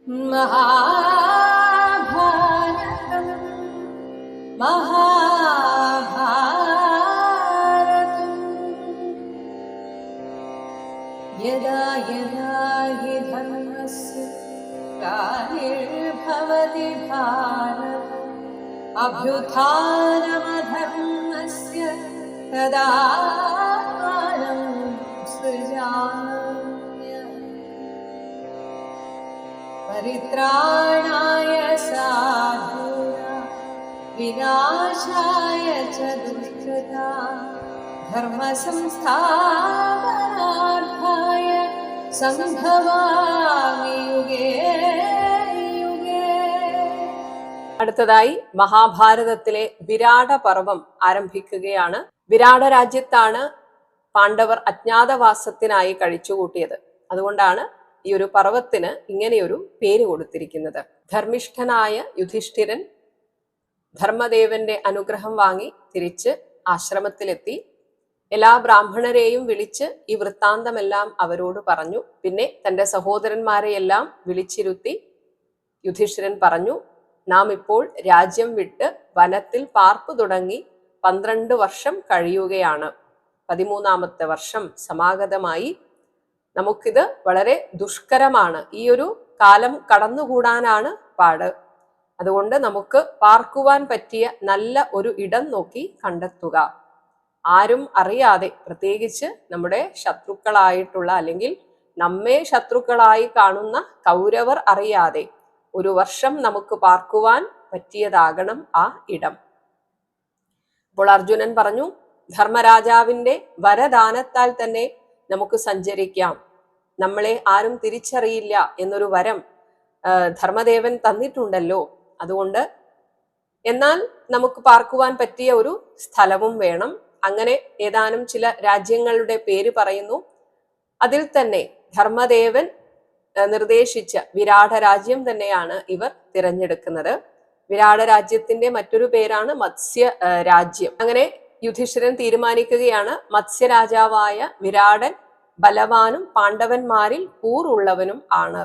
महाभारतं महाभारतं यदा यदा हि धर्मस्य ग्लानिर्भवति भारत अभ्युत्थानमधर्मस्य तदात्मानं सृजाम्यहम् परित्राणाय साधूनां विनाशाय च दुष्कृतां धर्मसंस्थापनार्थाय സംഭവാമി യുഗേ യുഗേ. അടുത്തതായി മഹാഭാരതത്തിലെ വിരാട പർവം ആരംഭിക്കുകയാണ്. വിരാട രാജ്യത്താണ് പാണ്ഡവർ അജ്ഞാതവാസത്തിനായി കഴിച്ചുകൂട്ടിയത്. അതുകൊണ്ടാണ് ഈ ഒരു പർവത്തിന് ഇങ്ങനെയൊരു പേര് കൊടുത്തിരിക്കുന്നത്. ധർമ്മിഷ്ഠനായ യുധിഷ്ഠിരൻ ധർമ്മദേവന്റെ അനുഗ്രഹം വാങ്ങി തിരിച്ച് ആശ്രമത്തിലെത്തി. എല്ലാ ബ്രാഹ്മണരെയും വിളിച്ച് ഈ വൃത്താന്തമെല്ലാം അവരോട് പറഞ്ഞു. പിന്നെ തന്റെ സഹോദരന്മാരെയെല്ലാം വിളിച്ചിരുത്തി യുധിഷ്ഠിരൻ പറഞ്ഞു, നാം ഇപ്പോൾ രാജ്യം വിട്ട് വനത്തിൽ പാർപ്പ് തുടങ്ങി 12 വർഷം കഴിയുകയാണ്. 13ാമത്തെ വർഷം സമാഗതമായി. നമുക്കിത് വളരെ ദുഷ്കരമാണ്. ഈ ഒരു കാലം കടന്നുകൂടാനാണ് പാട്. അതുകൊണ്ട് നമുക്ക് പാർക്കുവാൻ പറ്റിയ നല്ല ഒരു ഇടം നോക്കി കണ്ടെത്തുക. ആരും അറിയാതെ, പ്രത്യേകിച്ച് നമ്മുടെ ശത്രുക്കളായിട്ടുള്ള അല്ലെങ്കിൽ നമ്മെ ശത്രുക്കളായി കാണുന്ന കൗരവർ അറിയാതെ 1 വർഷം നമുക്ക് പാർക്കുവാൻ പറ്റിയതാകണം ആ ഇടം. അപ്പോൾ അർജുനൻ പറഞ്ഞു, ധർമ്മരാജാവിന്റെ വരദാനത്താൽ തന്നെ നമുക്ക് സഞ്ചരിക്കാം. നമ്മളെ ആരും തിരിച്ചറിയില്ല എന്നൊരു വരം ധർമ്മദേവൻ തന്നിട്ടുണ്ടല്ലോ. അതുകൊണ്ട് എന്നാൽ നമുക്ക് പാർക്കുവാൻ പറ്റിയ ഒരു സ്ഥലവും വേണം. അങ്ങനെ ഏതാനും ചില രാജ്യങ്ങളുടെ പേര് പറയുന്നു. അതിൽ തന്നെ ധർമ്മദേവൻ നിർദ്ദേശിച്ച വിരാട രാജ്യം തന്നെയാണ് ഇവർ തിരഞ്ഞെടുക്കുന്നത്. വിരാട രാജ്യത്തിന്റെ മറ്റൊരു പേരാണ് മത്സ്യ രാജ്യം. അങ്ങനെ യുധിഷ്ഠിരൻ തീരുമാനിക്കുകയാണ്, മത്സ്യരാജാവായ വിരാടൻ ബലവാനും പാണ്ഡവന്മാരിൽ കൂറുള്ളവനും ആണ്.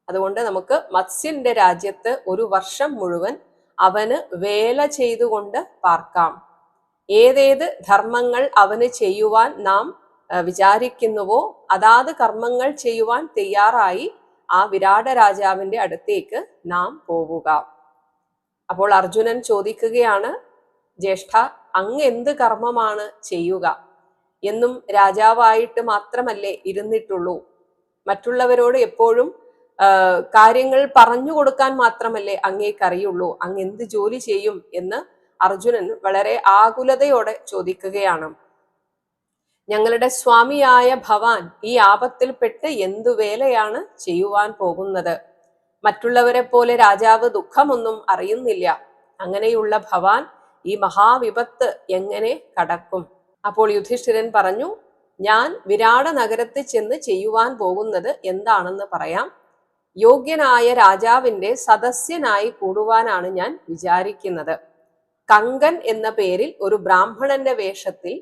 അതുകൊണ്ട് നമുക്ക് മത്സ്യന്റെ രാജ്യത്ത് 1 വർഷം മുഴുവൻ അവന് വേല ചെയ്തുകൊണ്ട് പാർക്കാം. ഏതേത് ധർമ്മങ്ങൾ അവന് ചെയ്യുവാൻ നാം വിചാരിക്കുന്നുവോ അതാത് കർമ്മങ്ങൾ ചെയ്യുവാൻ തയ്യാറായി ആ വിരാട രാജാവിന്റെ അടുത്തേക്ക് നാം പോവുക. അപ്പോൾ അർജുനൻ ചോദിക്കുകയാണ്, ജ്യേഷ്ഠ, അങ്ങ് എന്ത് കർമ്മമാണ് ചെയ്യുക? എന്നും രാജാവായിട്ട് മാത്രമല്ലേ ഇരുന്നിട്ടുള്ളൂ? മറ്റുള്ളവരോട് എപ്പോഴും കാര്യങ്ങൾ പറഞ്ഞു കൊടുക്കാൻ മാത്രമല്ലേ അങ്ങേക്കറിയുള്ളൂ? അങ്ങ് എന്ത് ജോലി ചെയ്യും എന്ന് അർജുനൻ വളരെ ആകുലതയോടെ ചോദിക്കുകയാണ്. ഞങ്ങളുടെ സ്വാമിയായ ഭവാൻ ഈ ആപത്തിൽപ്പെട്ട് എന്തു വേലയാണ് ചെയ്യുവാൻ പോകുന്നത്? മറ്റുള്ളവരെ പോലെ രാജാവ് ദുഃഖമൊന്നും അറിയുന്നില്ല. അങ്ങനെയുള്ള ഭവാൻ ഈ മഹാവിപത്ത് എങ്ങനെ കടക്കും? അപ്പോൾ യുധിഷ്ഠിരൻ പറഞ്ഞു, ഞാൻ വിരാട നഗരത്തിൽ ചെന്ന് ചെയ്യുവാൻ പോകുന്നത് എന്താണെന്ന് പറയാം. യോഗ്യനായ രാജാവിന്റെ സദസ്യനായി കൂടുവാനാണ് ഞാൻ വിചാരിക്കുന്നത്. കങ്കൻ എന്ന പേരിൽ ഒരു ബ്രാഹ്മണന്റെ വേഷത്തിൽ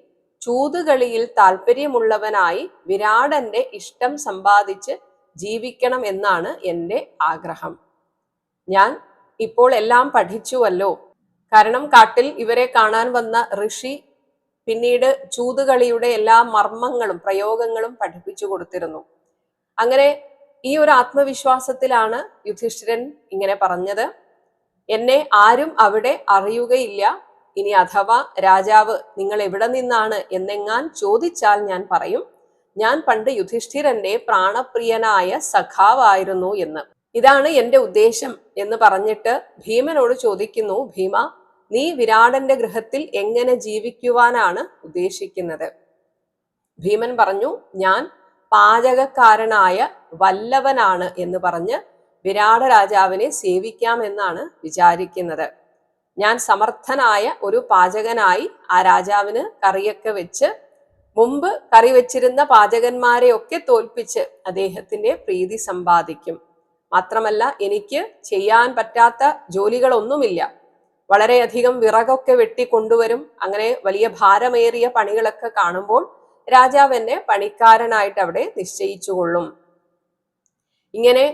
ചൂതുകളിയിൽ താല്പര്യമുള്ളവനായി വിരാടന്റെ ഇഷ്ടം സമ്പാദിച്ച് ജീവിക്കണം എന്നാണ് എൻ്റെ ആഗ്രഹം. ഞാൻ ഇപ്പോൾ എല്ലാം പഠിച്ചുവല്ലോ. കാരണം കാട്ടിൽ ഇവരെ കാണാൻ വന്ന ഋഷി പിന്നീട് ചൂതുകളിയുടെ എല്ലാ മർമ്മങ്ങളും പ്രയോഗങ്ങളും പഠിപ്പിച്ചു കൊടുത്തിരുന്നു. അങ്ങനെ ഈ ഒരു ആത്മവിശ്വാസത്തിലാണ് യുധിഷ്ഠിരൻ ഇങ്ങനെ പറഞ്ഞത്. എന്നെ ആരും അവിടെ അറിയുകയില്ല. ഇനി അഥവാ രാജാവ് നിങ്ങൾ എവിടെ നിന്നാണ് എന്നെങ്ങാൻ ചോദിച്ചാൽ ഞാൻ പറയും, ഞാൻ പണ്ട് യുധിഷ്ഠിരന്റെ പ്രാണപ്രിയനായ സഖാവായിരുന്നു എന്ന്. ഇതാണ് എന്റെ ഉദ്ദേശം എന്ന് പറഞ്ഞിട്ട് ഭീമനോട് ചോദിക്കുന്നു, ഭീമ, നീ വിരാടന്റെ ഗൃഹത്തിൽ എങ്ങനെ ജീവിക്കുവാനാണ് ഉദ്ദേശിക്കുന്നത്? ഭീമൻ പറഞ്ഞു, ഞാൻ പാചകക്കാരനായ വല്ലവനാണ് എന്ന് പറഞ്ഞ് വിരാട രാജാവിനെ സേവിക്കാം എന്നാണ് വിചാരിക്കുന്നത്. ഞാൻ സമർത്ഥനായ ഒരു പാചകനായി ആ രാജാവിന് കറിയൊക്കെ വെച്ച് മുമ്പ് കറി വെച്ചിരുന്ന പാചകന്മാരെയൊക്കെ തോൽപ്പിച്ച് അദ്ദേഹത്തിന്റെ പ്രീതി സമ്പാദിക്കും. മാത്രമല്ല എനിക്ക് ചെയ്യാൻ പറ്റാത്ത ജോലികളൊന്നുമില്ല. വളരെയധികം വിറകൊക്കെ വെട്ടിക്കൊണ്ടുവരും. അങ്ങനെ വലിയ ഭാരമേറിയ പണികളൊക്കെ കാണുമ്പോൾ രാജാവ് എന്നെ പണിക്കാരനായിട്ട് അവിടെ നിശ്ചയിച്ചുകൊള്ളും. ഇങ്ങനെ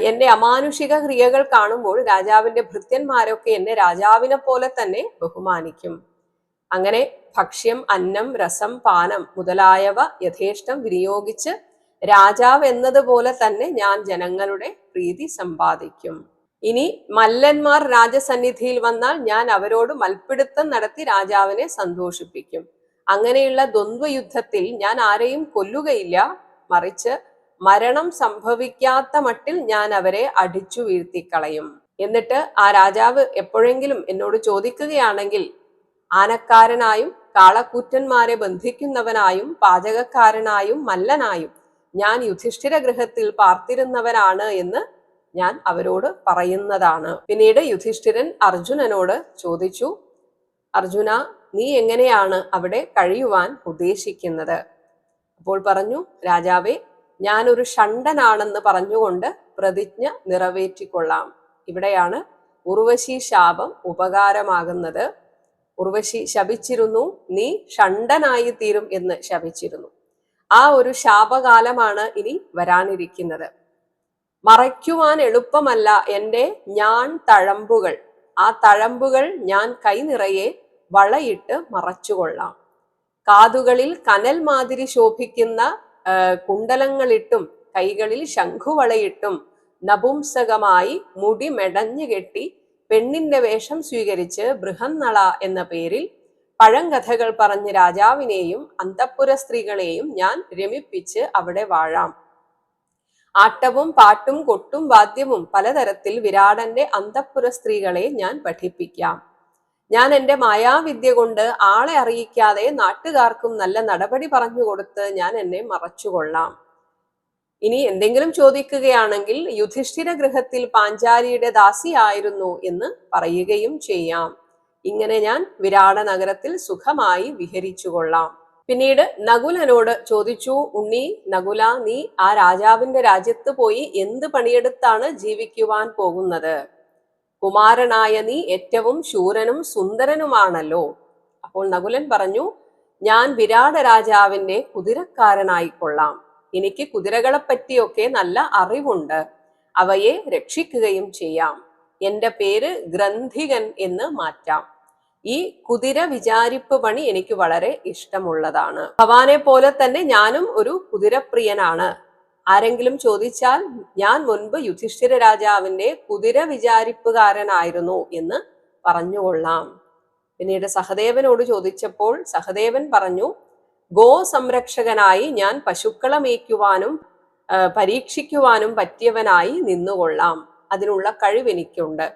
എന്റെ അമാനുഷിക ക്രിയകൾ കാണുമ്പോൾ രാജാവിന്റെ ഭൃത്യന്മാരൊക്കെ എന്നെ രാജാവിനെ പോലെ തന്നെ ബഹുമാനിക്കും. അങ്ങനെ ഭക്ഷ്യം, അന്നം, രസം, പാനം മുതലായവ യഥേഷ്ടം വിനിയോഗിച്ച് രാജാവ് എന്നതുപോലെ തന്നെ ഞാൻ ജനങ്ങളുടെ പ്രീതി സമ്പാദിക്കും. ഇനി മല്ലന്മാർ രാജസന്നിധിയിൽ വന്നാൽ ഞാൻ അവരോട് മൽപ്പിടുത്തം നടത്തി രാജാവിനെ സന്തോഷിപ്പിക്കും. അങ്ങനെയുള്ള ദ്വന്ദ്വയുദ്ധത്തിൽ ഞാൻ ആരെയും കൊല്ലുകയില്ല, മറിച്ച് മരണം സംഭവിക്കാത്ത മട്ടിൽ ഞാൻ അവരെ അടിച്ചു വീഴ്ത്തിക്കളയും. എന്നിട്ട് ആ രാജാവ് എപ്പോഴെങ്കിലും എന്നോട് ചോദിക്കുകയാണെങ്കിൽ ആനക്കാരനായും കാളക്കൂറ്റന്മാരെ ബന്ധിക്കുന്നവനായും പാചകക്കാരനായും മല്ലനായും ഞാൻ യുധിഷ്ഠിര ഗൃഹത്തിൽ പാർത്തിരുന്നവനാണ് എന്ന് ഞാൻ അവരോട് പറയുന്നതാണ്. പിന്നീട് യുധിഷ്ഠിരൻ അർജുനനോട് ചോദിച്ചു, അർജുന, നീ എങ്ങനെയാണ് അവിടെ കഴിയുവാൻ ഉദ്ദേശിക്കുന്നത്? അപ്പോൾ പറഞ്ഞു, രാജാവേ, ഞാനൊരു ഷണ്ഡനാണെന്ന് പറഞ്ഞുകൊണ്ട് പ്രതിജ്ഞ നിറവേറ്റിക്കൊള്ളാം. ഇവിടെയാണ് ഉർവശി ശാപം ഉപകാരമാകുന്നത്. ഉർവശി ശപിച്ചിരുന്നു, നീ ഷണ്ഡനായി തീരും എന്ന് ശപിച്ചിരുന്നു. ആ ഒരു ശാപകാലമാണ് ഇനി വരാനിരിക്കുന്നത്. മറയ്ക്കുവാൻ എളുപ്പമല്ല എൻ്റെ ഞാൻ തഴമ്പുകൾ. ആ തഴമ്പുകൾ ഞാൻ കൈനിറയെ വളയിട്ട് മറച്ചുകൊള്ളാം. കാതുകളിൽ കനൽ മാതിരി ശോഭിക്കുന്ന കുണ്ടലങ്ങളിട്ടും കൈകളിൽ ശംഖുവളയിട്ടും നപുംസകമായി മുടി മെടഞ്ഞു കെട്ടി പെണ്ണിന്റെ വേഷം സ്വീകരിച്ച് ബൃഹന്നള എന്ന പേരിൽ പഴങ്കഥകൾ പറഞ്ഞ് രാജാവിനെയും അന്തഃപുര സ്ത്രീകളെയും ഞാൻ രമിപ്പിച്ച് അവിടെ വാഴാം. ആട്ടവും പാട്ടും കൊട്ടും വാദ്യവും പലതരത്തിൽ വിരാടന്റെ അന്തഃപുര സ്ത്രീകളെ ഞാൻ പഠിപ്പിക്കാം. ഞാൻ എൻ്റെ മായാവിദ്യ കൊണ്ട് ആളെ അറിയിക്കാതെ നാട്ടുകാർക്കും നല്ല നടപടി പറഞ്ഞു കൊടുത്ത് ഞാൻ എന്നെ മറച്ചുകൊള്ളാം. ഇനി എന്തെങ്കിലും ചോദിക്കുകയാണെങ്കിൽ യുധിഷ്ഠിര ഗൃഹത്തിൽ പാഞ്ചാലിയുടെ ദാസിയായിരുന്നു എന്ന് പറയുകയും ചെയ്യാം. ഇങ്ങനെ ഞാൻ വിരാട നഗരത്തിൽ സുഖമായി വിഹരിച്ചുകൊള്ളാം. പിന്നീട് നകുലനോട് ചോദിച്ചു, ഉണ്ണി നകുല, നീ ആ രാജാവിന്റെ രാജ്യത്ത് പോയി എന്ത് പണിയെടുത്താണ് ജീവിക്കുവാൻ പോകുന്നത്? കുമാരനായ നീ ഏറ്റവും ശൂരനും സുന്ദരനുമാണല്ലോ. അപ്പോൾ നകുലൻ പറഞ്ഞു, ഞാൻ വിരാട രാജാവിന്റെ കുതിരക്കാരനായിക്കൊള്ളാം. എനിക്ക് കുതിരകളെ പറ്റിയൊക്കെ നല്ല അറിവുണ്ട്. അവയെ രക്ഷിക്കുകയും ചെയ്യാം. എന്റെ പേര് ഗ്രന്ഥികൻ എന്ന് മാറ്റാം. ഈ കുതിര വിചാരിപ്പ് പണി എനിക്ക് വളരെ ഇഷ്ടമുള്ളതാണ്. ഭവാനെ പോലെ തന്നെ ഞാനും ഒരു കുതിരപ്രിയനാണ്. ആരെങ്കിലും ചോദിച്ചാൽ ഞാൻ മുൻപ് യുധിഷ്ഠിര രാജാവിന്റെ കുതിര വിചാരിപ്പുകാരനായിരുന്നു എന്ന് പറഞ്ഞുകൊള്ളാം. പിന്നീട് സഹദേവനോട് ചോദിച്ചപ്പോൾ സഹദേവൻ പറഞ്ഞു, ഗോ സംരക്ഷകനായി ഞാൻ പശുക്കളെ മേയ്ക്കുവാനും പരീക്ഷിക്കുവാനും പറ്റിയവനായി നിന്നുകൊള്ളാം. അതിനുള്ള കഴിവെനിക്കുണ്ട്.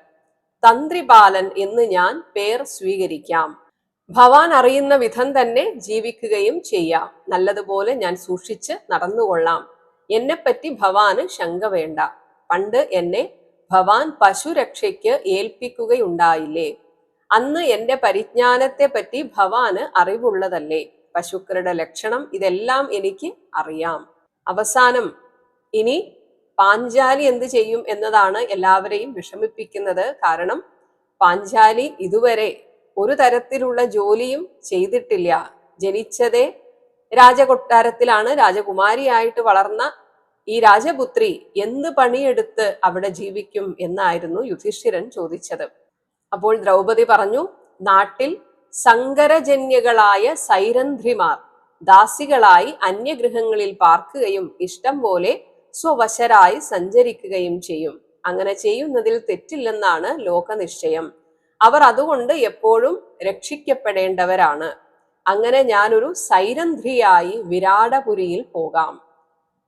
തന്ത്രിപാലൻ എന്ന് ഞാൻ പേർ സ്വീകരിക്കാം. ഭവാൻ അറിയുന്ന വിധം തന്നെ ജീവിക്കുകയും ചെയ്യാം. നല്ലതുപോലെ ഞാൻ സൂക്ഷിച്ച് നടന്നുകൊള്ളാം. എന്നെപ്പറ്റി ഭവാന് ശങ്ക വേണ്ട. പണ്ട് എന്നെ ഭവാൻ പശുരക്ഷയ്ക്ക് ഏൽപ്പിക്കുകയുണ്ടായില്ലേ? അന്ന് എന്റെ പരിജ്ഞാനത്തെ പറ്റി ഭവാന് അറിവുള്ളതല്ലേ? പശുക്കളുടെ ലക്ഷണം ഇതെല്ലാം എനിക്ക് അറിയാം. അവസാനം ഇനി പാഞ്ചാലി എന്ത് ചെയ്യും എന്നതാണ് എല്ലാവരെയും വിഷമിപ്പിക്കുന്നത്. കാരണം പാഞ്ചാലി ഇതുവരെ ഒരു തരത്തിലുള്ള ജോലിയും ചെയ്തിട്ടില്ല. ജനിച്ചതേ രാജകൊട്ടാരത്തിലാണ്. രാജകുമാരിയായിട്ട് വളർന്ന ഈ രാജപുത്രി എന്ത് പണിയെടുത്ത് അവിടെ ജീവിക്കും എന്നായിരുന്നു യുധിഷ്ഠിരൻ ചോദിച്ചത്. അപ്പോൾ ദ്രൗപദി പറഞ്ഞു, നാട്ടിൽ സങ്കരജന്യകളായ സൈരന്ധ്രിമാർ ദാസികളായി അന്യഗൃഹങ്ങളിൽ പാർക്കുകയും ഇഷ്ടം പോലെ സ്വവശരായി സഞ്ചരിക്കുകയും ചെയ്യും. അങ്ങനെ ചെയ്യുന്നതിൽ തെറ്റില്ലെന്നാണ് ലോകനിശ്ചയം. അവർ അതുകൊണ്ട് എപ്പോഴും രക്ഷിക്കപ്പെടേണ്ടവരാണ്. അങ്ങനെ ഞാനൊരു സൈരന്ധ്രിയായി വിരാടപുരിയിൽ പോകാം.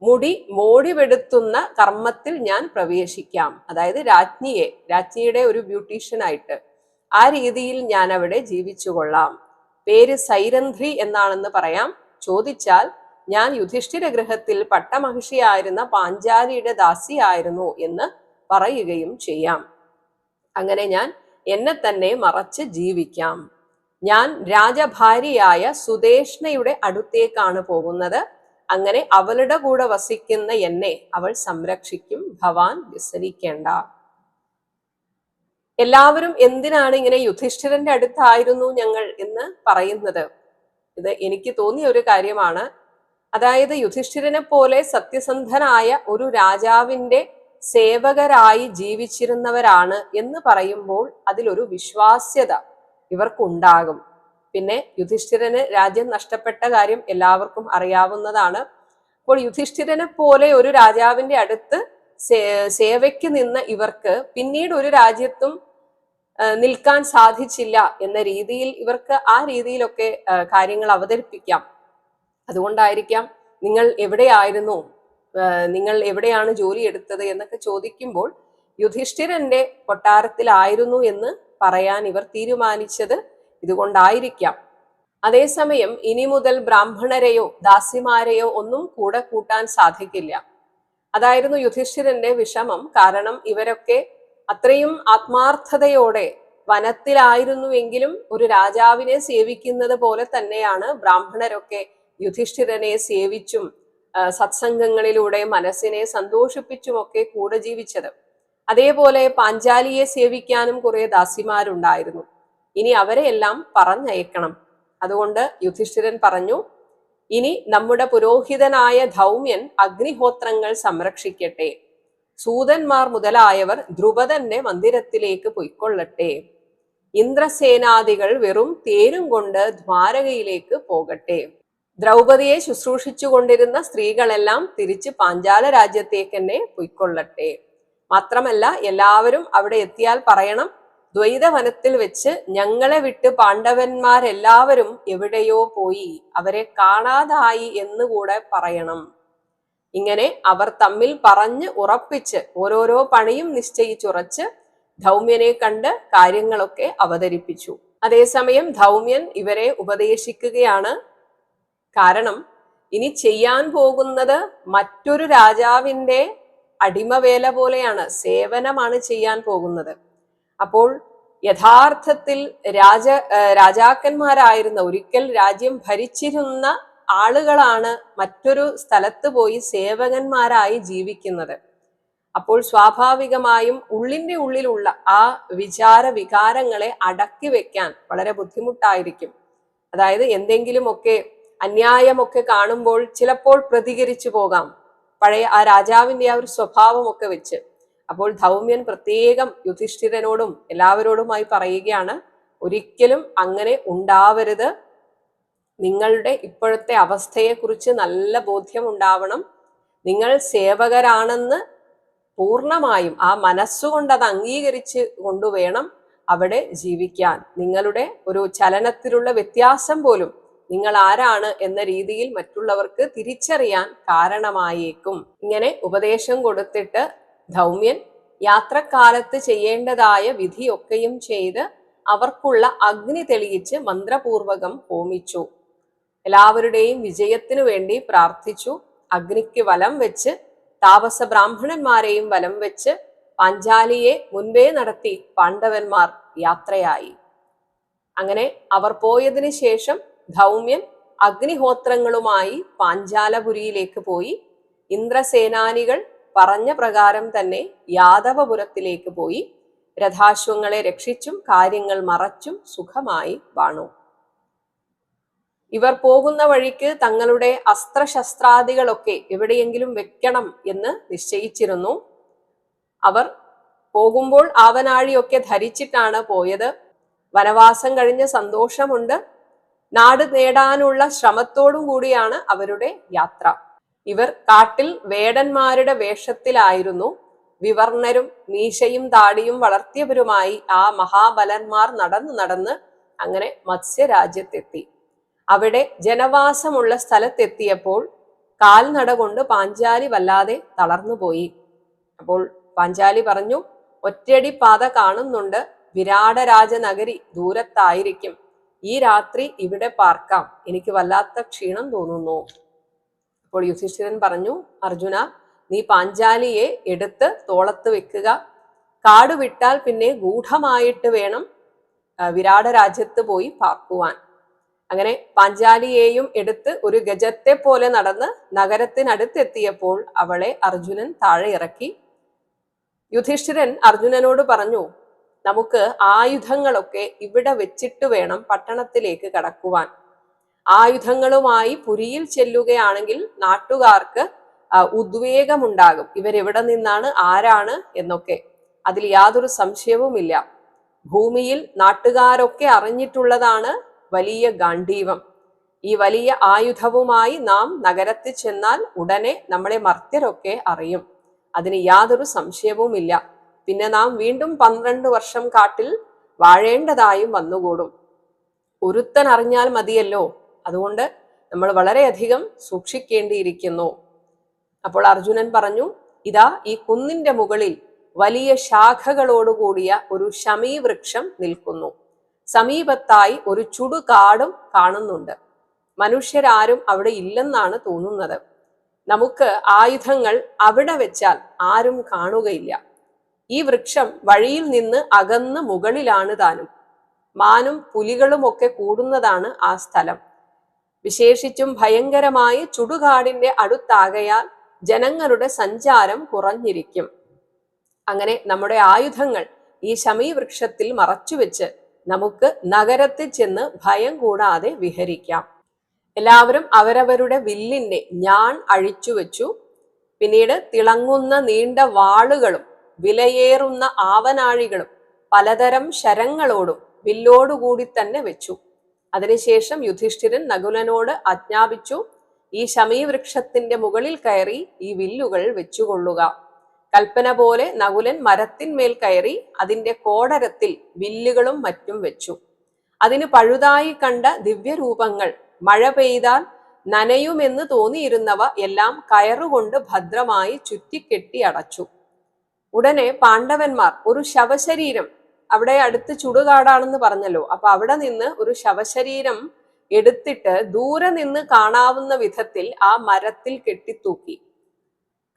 മുടി മോടിവെടുത്തുന്ന കർമ്മത്തിൽ ഞാൻ പ്രവേശിക്കാം. അതായത് രാജ്ഞിയുടെ ഒരു ബ്യൂട്ടീഷ്യനായിട്ട് ആ രീതിയിൽ ഞാൻ അവിടെ ജീവിച്ചു കൊള്ളാം. പേര് സൈരന്ധ്രി എന്നാണെന്ന് പറയാം. ചോദിച്ചാൽ ഞാൻ യുധിഷ്ഠിര ഗൃഹത്തിൽ പട്ടമഹിഷിയായിരുന്ന പാഞ്ചാലിയുടെ ദാസിയായിരുന്നു എന്ന് പറയുകയും ചെയ്യാം. അങ്ങനെ ഞാൻ എന്നെ തന്നെ മറച്ച് ജീവിക്കാം. ഞാൻ രാജഭാര്യയായ സുദേഷ്ണയുടെ അടുത്തേക്കാണ് പോകുന്നത്. അങ്ങനെ അവളുടെ കൂടെ വസിക്കുന്ന എന്നെ അവൾ സംരക്ഷിക്കും. ഭവാൻ വ്യസനിക്കേണ്ട. എല്ലാവരും എന്തിനാണ് ഇങ്ങനെ യുധിഷ്ഠിരന്റെ അടുത്തായിരുന്നു ഞങ്ങൾ എന്ന് പറയുന്നത്? ഇത് എനിക്ക് തോന്നിയ ഒരു കാര്യമാണ്. അതായത് യുധിഷ്ഠിരനെ പോലെ സത്യസന്ധനായ ഒരു രാജാവിന്റെ സേവകരായി ജീവിച്ചിരുന്നവരാണ് എന്ന് പറയുമ്പോൾ അതിലൊരു വിശ്വാസ്യത ഇവർക്കുണ്ടാകും. പിന്നെ യുധിഷ്ഠിരന് രാജ്യം നഷ്ടപ്പെട്ട കാര്യം എല്ലാവർക്കും അറിയാവുന്നതാണ്. അപ്പോൾ യുധിഷ്ഠിരനെ പോലെ ഒരു രാജാവിന്റെ അടുത്ത് സേവയ്ക്ക് നിന്ന ഇവർക്ക് പിന്നീട് ഒരു രാജ്യത്തും നിൽക്കാൻ സാധിച്ചില്ല എന്ന രീതിയിൽ ഇവർക്ക് ആ രീതിയിലൊക്കെ കാര്യങ്ങൾ അവതരിപ്പിക്കാം. അതുകൊണ്ടായിരിക്കാം നിങ്ങൾ എവിടെയായിരുന്നു, നിങ്ങൾ എവിടെയാണ് ജോലി എടുത്തത് എന്നൊക്കെ ചോദിക്കുമ്പോൾ യുധിഷ്ഠിരന്റെ കൊട്ടാരത്തിലായിരുന്നു എന്ന് പറയാൻ ഇവർ തീരുമാനിച്ചത് ഇതുകൊണ്ടായിരിക്കാം. അതേസമയം ഇനി മുതൽ ബ്രാഹ്മണരെയോ ദാസിമാരെയോ ഒന്നും കൂടെ കൂട്ടാൻ സാധിക്കില്ല. അതായിരുന്നു യുധിഷ്ഠിരന്റെ വിഷമം. കാരണം ഇവരൊക്കെ അത്രയും ആത്മാർത്ഥതയോടെ വനത്തിലായിരുന്നുവെങ്കിലും ഒരു രാജാവിനെ സേവിക്കുന്നത് പോലെ തന്നെയാണ് ബ്രാഹ്മണരൊക്കെ യുധിഷ്ഠിരനെ സേവിച്ചും സത്സംഗങ്ങളിലൂടെ മനസ്സിനെ സന്തോഷിപ്പിച്ചുമൊക്കെ കൂടെ ജീവിച്ചത്. അതേപോലെ പാഞ്ചാലിയെ സേവിക്കാനും കുറെ ദാസിമാരുണ്ടായിരുന്നു. ഇനി അവരെയെല്ലാം പറഞ്ഞയക്കണം. അതുകൊണ്ട് യുധിഷ്ഠിരൻ പറഞ്ഞു, ഇനി നമ്മുടെ പുരോഹിതനായ ധൗമ്യൻ അഗ്നിഹോത്രങ്ങൾ സംരക്ഷിക്കട്ടെ. സൂതന്മാർ മുതലായവർ ധ്രുപദന്റെ മന്ദിരത്തിലേക്ക് പൊയ്ക്കൊള്ളട്ടെ. ഇന്ദ്രസേനാദികൾ വെറും തേരും കൊണ്ട് ദ്വാരകയിലേക്ക് പോകട്ടെ. ദ്രൗപദിയെ ശുശ്രൂഷിച്ചു കൊണ്ടിരുന്ന സ്ത്രീകളെല്ലാം തിരിച്ച് പാഞ്ചാല രാജ്യത്തേക്ക് തന്നെ പൊയ്ക്കൊള്ളട്ടെ. മാത്രമല്ല എല്ലാവരും അവിടെ എത്തിയാൽ പറയണം, ദ്വൈതവനത്തിൽ വെച്ച് ഞങ്ങളെ വിട്ട് പാണ്ഡവന്മാരെല്ലാവരും എവിടെയോ പോയി, അവരെ കാണാതായി എന്നുകൂടെ പറയണം. ഇങ്ങനെ അവർ തമ്മിൽ പറഞ്ഞ് ഉറപ്പിച്ച് ഓരോരോ പണിയും നിശ്ചയിച്ചുറച്ച് ധൗമ്യനെ കണ്ട് കാര്യങ്ങളൊക്കെ അവതരിപ്പിച്ചു. അതേസമയം ധൗമ്യൻ ഇവരെ ഉപദേശിക്കുകയാണ്. കാരണം ഇനി ചെയ്യാൻ പോകുന്നത് മറ്റൊരു രാജാവിന്റെ അടിമവേല പോലെയാണ്, സേവനമാണ് ചെയ്യാൻ പോകുന്നത്. അപ്പോൾ യഥാർത്ഥത്തിൽ രാജാക്കന്മാരായിരുന്ന, ഒരിക്കൽ രാജ്യം ഭരിച്ചിരുന്ന ആളുകളാണ് മറ്റൊരു സ്ഥലത്ത് പോയി സേവകന്മാരായി ജീവിക്കുന്നത്. അപ്പോൾ സ്വാഭാവികമായും ഉള്ളിന്റെ ഉള്ളിലുള്ള ആ വികാരങ്ങളെ അടക്കി വെക്കാൻ വളരെ ബുദ്ധിമുട്ടായിരിക്കും. അതായത് എന്തെങ്കിലുമൊക്കെ അന്യായമൊക്കെ കാണുമ്പോൾ ചിലപ്പോൾ പ്രതികരിച്ചു പോകാം, പഴയ ആ രാജാവിന്റെ ആ ഒരു സ്വഭാവമൊക്കെ വെച്ച്. അപ്പോൾ ധൗമ്യൻ പ്രത്യേകം യുധിഷ്ഠിരനോടും എല്ലാവരോടുമായി പറയുകയാണ്, ഒരിക്കലും അങ്ങനെ ഉണ്ടാവരുത്. നിങ്ങളുടെ ഇപ്പോഴത്തെ അവസ്ഥയെക്കുറിച്ച് നല്ല ബോധ്യമുണ്ടാവണം. നിങ്ങൾ സേവകരാണെന്ന് പൂർണ്ണമായും ആ മനസ്സുകൊണ്ട് അത് അംഗീകരിച്ച് കൊണ്ടുവേണം അവിടെ ജീവിക്കാൻ. നിങ്ങളുടെ ഒരു ചലനത്തിലുള്ള വ്യത്യാസം പോലും നിങ്ങൾ ആരാണ് എന്ന രീതിയിൽ മറ്റുള്ളവർക്ക് തിരിച്ചറിയാൻ കാരണമായേക്കും. ഇങ്ങനെ ഉപദേശം കൊടുത്തിട്ട് ധൗമ്യൻ യാത്രക്കാലത്ത് ചെയ്യേണ്ടതായ വിധിയൊക്കെയും ചെയ്ത് അവർക്കുള്ള അഗ്നി തെളിയിച്ച് മന്ത്രപൂർവകം ഹോമിച്ചു. എല്ലാവരുടെയും വിജയത്തിനു വേണ്ടി പ്രാർത്ഥിച്ചു. അഗ്നിക്ക് വലം വെച്ച് താപസ ബ്രാഹ്മണന്മാരെയും വലം വെച്ച് പാഞ്ചാലിയെ മുൻപേ നടത്തി പാണ്ഡവന്മാർ യാത്രയായി. അങ്ങനെ അവർ പോയതിനു ശേഷം ധൗമ്യൻ അഗ്നിഹോത്രങ്ങളുമായി പാഞ്ചാലപുരിയിലേക്ക് പോയി. ഇന്ദ്രസേനാനികൾ പറഞ്ഞ പ്രകാരം തന്നെ യാദവപുരത്തിലേക്ക് പോയി. രഥാശ്വങ്ങളെ രക്ഷിച്ചും കാര്യങ്ങൾ മറച്ചും സുഖമായി വാണു. ഇവർ പോകുന്ന വഴിക്ക് തങ്ങളുടെ അസ്ത്രശസ്ത്രാദികളൊക്കെ എവിടെയെങ്കിലും വെക്കണം എന്ന് നിശ്ചയിച്ചിരുന്നു. അവർ പോകുമ്പോൾ ആവനാഴിയൊക്കെ ധരിച്ചിട്ടാണ് പോയത്. വനവാസം കഴിഞ്ഞ സന്തോഷമുണ്ട്. നാട് നേടാനുള്ള ശ്രമത്തോടും കൂടിയാണ് അവരുടെ യാത്ര. ഇവർ കാട്ടിൽ വേടന്മാരുടെ വേഷത്തിലായിരുന്നു. വിവർണരും മീശയും താടിയും വളർത്തിയവരുമായി ആ മഹാബലന്മാർ നടന്ന് അങ്ങനെ മത്സ്യരാജ്യത്തെത്തി. അവിടെ ജനവാസമുള്ള സ്ഥലത്തെത്തിയപ്പോൾ കാൽനട കൊണ്ട് പാഞ്ചാലി വല്ലാതെ തളർന്നുപോയി. അപ്പോൾ പാഞ്ചാലി പറഞ്ഞു, ഒറ്റയടി പാത കാണുന്നുണ്ട്, വിരാടരാജനഗരി ദൂരത്തായിരിക്കും. ഈ രാത്രി ഇവിടെ പാർക്കാം, എനിക്ക് വല്ലാത്ത ക്ഷീണം തോന്നുന്നു. അപ്പോൾ യുധിഷ്ഠിരൻ പറഞ്ഞു, അർജുന, നീ പാഞ്ചാലിയെ എടുത്ത് തോളത്ത് വെക്കുക. കാട് വിട്ടാൽ പിന്നെ ഗൂഢമായിട്ട് വേണം വിരാടരാജ്യത്ത് പോയി പാർക്കുവാൻ. അങ്ങനെ പാഞ്ചാലിയെയും എടുത്ത് ഒരു ഗജത്തെ പോലെ നടന്ന് നഗരത്തിനടുത്തെത്തിയപ്പോൾ അവളെ അർജുനൻ താഴെ ഇറക്കി. യുധിഷ്ഠിരൻ അർജുനനോട് പറഞ്ഞു, നമുക്ക് ആയുധങ്ങളൊക്കെ ഇവിടെ വെച്ചിട്ട് വേണം പട്ടണത്തിലേക്ക് കടക്കുവാൻ. ആയുധങ്ങളുമായി പുരിയിൽ ചെല്ലുകയാണെങ്കിൽ നാട്ടുകാർക്ക് ഉദ്വേഗമുണ്ടാകും. ഇവരെവിടെ നിന്നാണ്, ആരാണ് എന്നൊക്കെ. അതിൽ യാതൊരു സംശയവുമില്ല. ഭൂമിയിൽ നാട്ടുകാരൊക്കെ അറിഞ്ഞിട്ടുള്ളതാണ് വലിയ ഗാണ്ഡീവം. ഈ വലിയ ആയുധവുമായി നാം നഗരത്തിൽ ചെന്നാൽ ഉടനെ നമ്മളെ മർത്യരൊക്കെ അറിയും. അതിന് യാതൊരു സംശയവുമില്ല. പിന്നെ നാം വീണ്ടും 12 വർഷം കാട്ടിൽ വാഴേണ്ടതായും വന്നുകൂടും. ഒരുത്തൻ അറിഞ്ഞാൽ മതിയല്ലോ. അതുകൊണ്ട് നമ്മൾ വളരെയധികം സൂക്ഷിക്കേണ്ടിയിരിക്കുന്നു. അപ്പോൾ അർജുനൻ പറഞ്ഞു, ഇതാ ഈ കുന്നിന്റെ മുകളിൽ വലിയ ശാഖകളോടുകൂടിയ ഒരു ശമീവൃക്ഷം നിൽക്കുന്നു. സമീപത്തായി ഒരു ചുടുകാടും കാണുന്നുണ്ട്. മനുഷ്യരാരും അവിടെ ഇല്ലെന്നാണ് തോന്നുന്നത്. നമുക്ക് ആയുധങ്ങൾ അവിടെ വെച്ചാൽ ആരും കാണുകയില്ല. ഈ വൃക്ഷം വഴിയിൽ നിന്ന് അകന്ന് മുകളിലാണ് താനും. മാനും പുലികളും ഒക്കെ കൂടുന്നതാണ് ആ സ്ഥലം. വിശേഷിച്ചും ഭയങ്കരമായ ചുടുകാടിന്റെ അടുത്താകയാൽ ജനങ്ങളുടെ സഞ്ചാരം കുറഞ്ഞിരിക്കും. അങ്ങനെ നമ്മുടെ ആയുധങ്ങൾ ഈ ശമീവൃക്ഷത്തിൽ മറച്ചുവെച്ച് നമുക്ക് നഗരത്തിൽ ചെന്ന് ഭയം കൂടാതെ വിഹരിക്കാം. എല്ലാവരും അവരവരുടെ വില്ലിന്റെ ഞാൺ അഴിച്ചു വെച്ചു. പിന്നീട് തിളങ്ങുന്ന നീണ്ട വാളുകളും വിലയേറുന്ന ആവനാഴികളും പലതരം ശരങ്ങളോടും വില്ലോടുകൂടി തന്നെ വെച്ചു. അതിനുശേഷം യുധിഷ്ഠിരൻ നകുലനോട് ആജ്ഞാപിച്ചു, ഈ ശമീവൃക്ഷത്തിന്റെ മുകളിൽ കയറി ഈ വില്ലുകൾ വെച്ചുകൊള്ളുക. കൽപ്പന പോലെ നകുലൻ മരത്തിന്മേൽ കയറി അതിന്റെ കോടരത്തിൽ വില്ലുകളും മറ്റും വെച്ചു. അതിന് പഴുതായി കണ്ട ദിവ്യരൂപങ്ങൾ, മഴ പെയ്താൽ നനയുമെന്ന് തോന്നിയിരുന്നവ എല്ലാം കയറുകൊണ്ട് ഭദ്രമായി ചുറ്റിക്കെട്ടി അടച്ചു. ഉടനെ പാണ്ഡവന്മാർ ഒരു ശവശരീരം, അവിടെ അടുത്ത് ചുടുകാടാണെന്ന് പറഞ്ഞല്ലോ, അപ്പൊ അവിടെ നിന്ന് ഒരു ശവശരീരം എടുത്തിട്ട് ദൂരെ നിന്ന് കാണാവുന്ന വിധത്തിൽ ആ മരത്തിൽ കെട്ടിത്തൂക്കി.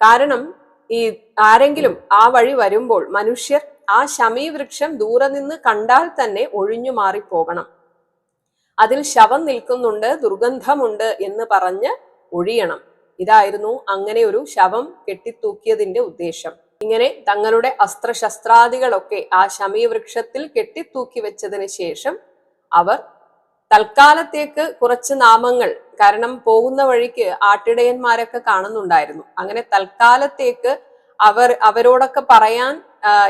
കാരണം ഈ ആരെങ്കിലും ആ വഴി വരുമ്പോൾ മനുഷ്യർ ആ ശമീവൃക്ഷം ദൂരെ നിന്ന് കണ്ടാൽ തന്നെ ഒഴിഞ്ഞു മാറിപ്പോകണം. അതിൽ ശവം നിൽക്കുന്നുണ്ട്, ദുർഗന്ധമുണ്ട് എന്ന് പറഞ്ഞ് ഒഴിയണം. ഇതായിരുന്നു അങ്ങനെ ഒരു ശവം കെട്ടിത്തൂക്കിയതിന്റെ ഉദ്ദേശം. ഇങ്ങനെ തങ്ങളുടെ അസ്ത്രശസ്ത്രാദികളൊക്കെ ആ ശമീവൃക്ഷത്തിൽ കെട്ടിത്തൂക്കി വെച്ചതിന് ശേഷം അവർ തൽക്കാലത്തേക്ക് കുറച്ച് നാമങ്ങൾ, കാരണം പോകുന്ന വഴിക്ക് ആട്ടിടയന്മാരൊക്കെ കാണുന്നുണ്ടായിരുന്നു, അങ്ങനെ തൽക്കാലത്തേക്ക് അവരോടൊക്കെ പറയാൻ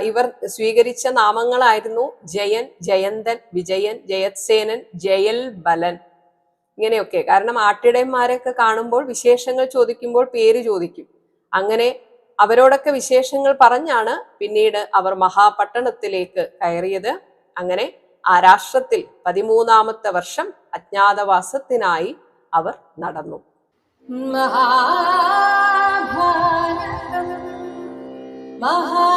ഇവർ സ്വീകരിച്ച നാമങ്ങളായിരുന്നു ജയൻ, ജയന്തൻ, വിജയൻ, ജയത്സേനൻ, ജയൽ ബലൻ, ഇങ്ങനെയൊക്കെ. കാരണം ആട്ടിടയന്മാരൊക്കെ കാണുമ്പോൾ വിശേഷങ്ങൾ ചോദിക്കുമ്പോൾ പേര് ചോദിക്കും. അങ്ങനെ അവരോടൊക്കെ വിശേഷങ്ങൾ പറഞ്ഞാണ് പിന്നീട് അവർ മഹാപട്ടണത്തിലേക്ക് കയറിയത്. അങ്ങനെ ആ രാഷ്ട്രത്തിൽ 13ാമത്തെ വർഷം അജ്ഞാതവാസത്തിനായി അവർ നടന്നു. മഹാഭാരതം മഹാ